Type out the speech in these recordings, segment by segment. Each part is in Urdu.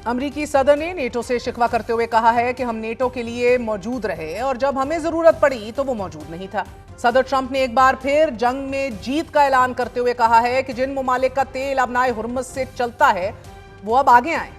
امریکی صدر نے نیٹو سے شکوہ کرتے ہوئے کہا ہے کہ ہم نیٹو کے لیے موجود رہے اور جب ہمیں ضرورت پڑی تو وہ موجود نہیں تھا۔ صدر ٹرمپ نے ایک بار پھر جنگ میں جیت کا اعلان کرتے ہوئے کہا ہے کہ جن ممالک کا تیل ابنائے ہرمز سے چلتا ہے وہ اب آگے آئیں۔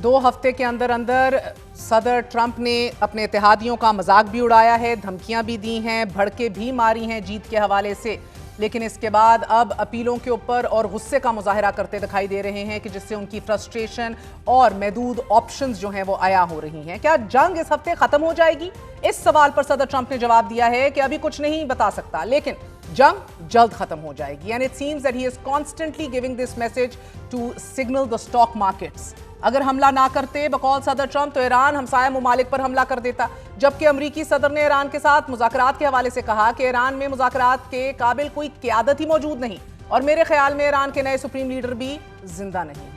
2 ہفتے کے اندر صدر ٹرمپ نے اپنے اتحادیوں کا مذاق بھی اڑایا ہے، دھمکیاں بھی دی ہیں، بھڑکے بھی ماری ہیں جیت کے حوالے سے، لیکن اس کے بعد اب اپیلوں کے اوپر اور غصے کا مظاہرہ کرتے دکھائی دے رہے ہیں کہ جس سے ان کی فرسٹریشن اور محدود آپشنز جو ہیں وہ عیاں ہو رہی ہیں۔ کیا جنگ اس ہفتے ختم ہو جائے گی؟ اس سوال پر صدر ٹرمپ نے جواب دیا ہے کہ ابھی کچھ نہیں بتا سکتا، لیکن جنگ جلد ختم ہو جائے گی۔ And it seems that he is constantly giving this message to signal the stock markets۔ اگر حملہ نہ کرتے بقول صدر ٹرمپ تو ایران ہمسایہ ممالک پر حملہ کر دیتا، جبکہ امریکی صدر نے ایران کے ساتھ مذاکرات کے حوالے سے کہا کہ ایران میں مذاکرات کے قابل کوئی قیادت ہی موجود نہیں اور میرے خیال میں ایران کے نئے سپریم لیڈر بھی زندہ نہیں۔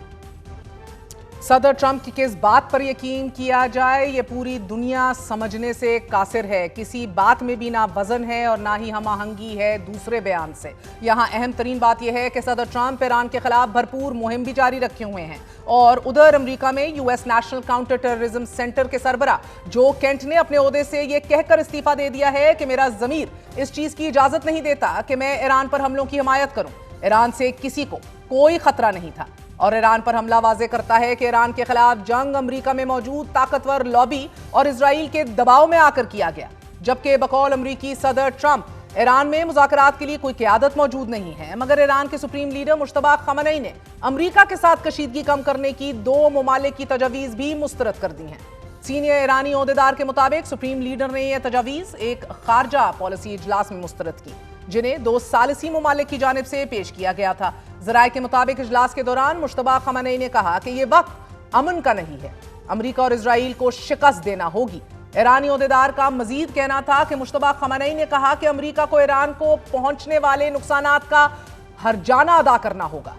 صدر ٹرمپ کی کس بات پر یقین کیا جائے یہ پوری دنیا سمجھنے سے قاصر ہے۔ کسی بات میں بھی نہ وزن ہے اور نہ ہی ہم آہنگی ہے دوسرے بیان سے۔ یہاں اہم ترین بات یہ ہے کہ صدر ٹرمپ ایران کے خلاف بھرپور مہم بھی جاری رکھے ہوئے ہیں، اور ادھر امریکہ میں U S national counter terrorism centre کے سربراہ جو کینٹ نے اپنے عہدے سے یہ کہہ کر استعفیٰ دے دیا ہے کہ میرا ضمیر اس چیز کی اجازت نہیں دیتا کہ میں ایران پر حملوں کی حمایت کروں۔ ایران سے کسی کو کوئی خطرہ نہیں تھا، اور ایران پر حملہ واضح کرتا ہے کہ ایران کے خلاف جنگ امریکہ میں موجود طاقتور لابی اور اسرائیل کے دباؤ میں آ کر کیا گیا، جبکہ بقول امریکی صدر ٹرمپ ایران میں مذاکرات کے لیے کوئی قیادت موجود نہیں ہے، مگر ایران کے سپریم لیڈر مجتبی خامنئی نے امریکہ کے ساتھ کشیدگی کم کرنے کی 2 ممالک کی تجاویز بھی مسترد کر دی ہیں۔ سینئر ایرانی عہدیدار کے مطابق سپریم لیڈر نے یہ تجاویز ایک خارجہ پالیسی اجلاس میں مسترد کی، جنہیں 2 ثالثی ممالک کی جانب سے پیش کیا گیا تھا۔ ذرائع کے مطابق اجلاس کے دوران مجتبی خامنئی نے کہا کہ یہ وقت امن کا نہیں ہے، امریکہ اور اسرائیل کو شکست دینا ہوگی۔ ایرانی عہدیدار کا مزید کہنا تھا کہ مجتبی خامنئی نے کہا کہ امریکہ کو ایران کو پہنچنے والے نقصانات کا ہرجانہ ادا کرنا ہوگا۔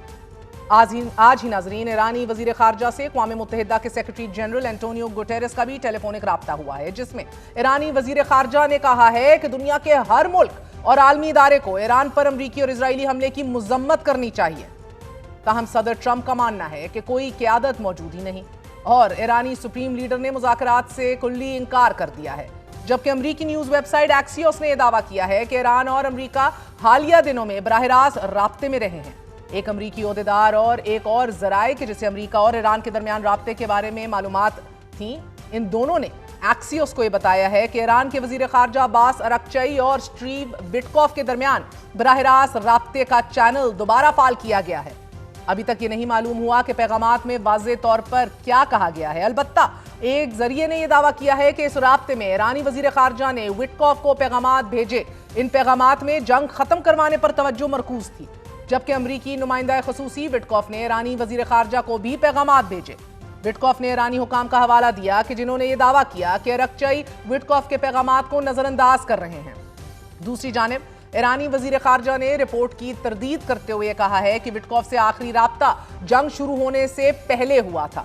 آج ہی ناظرین ایرانی وزیر خارجہ سے اقوام متحدہ کے سیکرٹری جنرل انٹونیو گوٹیرس کا بھی ٹیلی فونک رابطہ ہوا ہے، جس میں ایرانی وزیر خارجہ نے کہا ہے کہ دنیا کے ہر ملک اور عالمی ادارے کو ایران پر امریکی اور اسرائیلی حملے کی مذمت کرنی چاہیے۔ تاہم صدر ٹرمپ کا ماننا ہے کہ کوئی قیادت موجود ہی نہیں، اور ایرانی سپریم لیڈر نے مذاکرات سے کلی انکار کر دیا ہے، جبکہ امریکی نیوز ویب سائٹ ایکسیوس نے یہ دعویٰ کیا ہے کہ ایران اور امریکہ حالیہ دنوں میں براہ راست رابطے میں رہے ہیں۔ ایک امریکی عہدیدار اور ایک اور ذرائع کہ جسے امریکہ اور ایران کے درمیان رابطے کے بارے میں معلومات تھیں، ان دونوں نے ایکسیوس کو یہ بتایا ہے کہ ایران کے وزیر خارجہ عباس اراغچی اور سٹیو وٹکوف کے درمیان براہ راست رابطے کا چینل دوبارہ فعال کیا گیا ہے۔ ابھی تک یہ نہیں معلوم ہوا کہ پیغامات میں واضح طور پر کیا کہا گیا ہے، البتہ ایک ذریعے نے یہ دعویٰ کیا ہے کہ اس رابطے میں ایرانی وزیر خارجہ نے وٹکوف کو پیغامات بھیجے۔ ان پیغامات میں جنگ ختم کروانے پر توجہ مرکوز تھی، جبکہ امریکی نمائندہ خصوصی وٹکوف نے ایرانی وزیر خارجہ کو بھی پیغامات بھیجے۔ وٹکوف نے ایرانی حکام کا حوالہ دیا کہ جنہوں نے یہ دعویٰ کیا کہ اراغچی وٹکوف کے پیغامات کو نظر انداز کر رہے ہیں۔ دوسری جانب ایرانی وزیر خارجہ نے رپورٹ کی تردید کرتے ہوئے کہا ہے کہ وٹکوف سے آخری رابطہ جنگ شروع ہونے سے پہلے ہوا تھا۔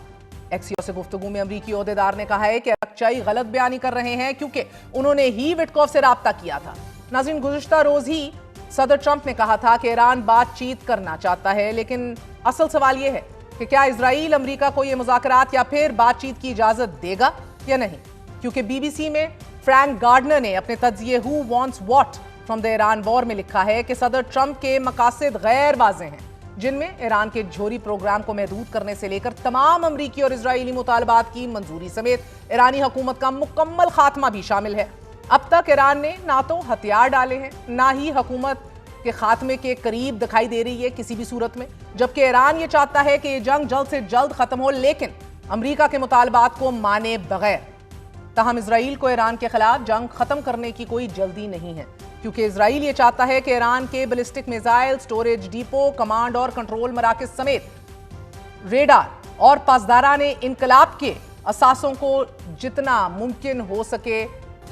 ایکسیوس سے گفتگو میں امریکی عہدیدار نے کہا ہے کہ اراغچی غلط بیانی کر رہے ہیں کیونکہ انہوں نے ہی وٹکوف سے رابطہ کیا تھا۔ ناظرین، گزشتہ روز ہی صدر ٹرمپ نے کہا تھا کہ ایران بات چیت کرنا چاہتا ہے، لیکن اصل سوال یہ ہے کہ کیا اسرائیل امریکہ کو یہ مذاکرات یا پھر بات چیت کی اجازت دے گا یا نہیں، کیونکہ بی بی سی میں فرینک گارڈنر نے اپنے تجزیے who wants what from the Iran war میں لکھا ہے کہ صدر ٹرمپ کے مقاصد غیر واضح ہیں، جن میں ایران کے جوہری پروگرام کو محدود کرنے سے لے کر تمام امریکی اور اسرائیلی مطالبات کی منظوری سمیت ایرانی حکومت کا مکمل خاتمہ بھی شامل ہے۔ اب تک ایران نے نہ تو ہتھیار ڈالے ہیں، نہ ہی حکومت کے خاتمے کے قریب دکھائی دے رہی ہے کسی بھی صورت میں، جبکہ ایران یہ چاہتا ہے کہ یہ جنگ جلد سے جلد ختم ہو، لیکن امریکہ کے مطالبات کو مانے بغیر۔ تاہم اسرائیل کو ایران کے خلاف جنگ ختم کرنے کی کوئی جلدی نہیں ہے، کیونکہ اسرائیل یہ چاہتا ہے کہ ایران کے ballistic missile, storage depot, command اور کنٹرول مراکز سمیت ریڈار اور پاسداران انقلاب کے اثاثوں کو جتنا ممکن ہو سکے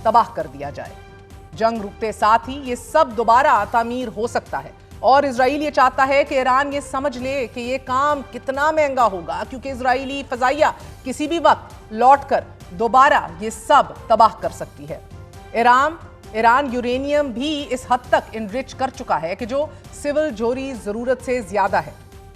تباہ کر دیا جائے۔ جنگ رکتے ساتھ ہی یہ سب دوبارہ تعمیر ہو سکتا ہے، اور اسرائیل یہ چاہتا ہے کہ ایران یہ سمجھ لے کہ یہ کام کتنا مہنگا ہوگا، کیونکہ اسرائیلی فضائیہ کسی بھی وقت لوٹ کر دوبارہ یہ سب تباہ کر سکتی ہے۔ ایران یورینیم بھی اس حد تک انرچ کر چکا ہے کہ جو سول جوہری ضرورت سے زیادہ ہے۔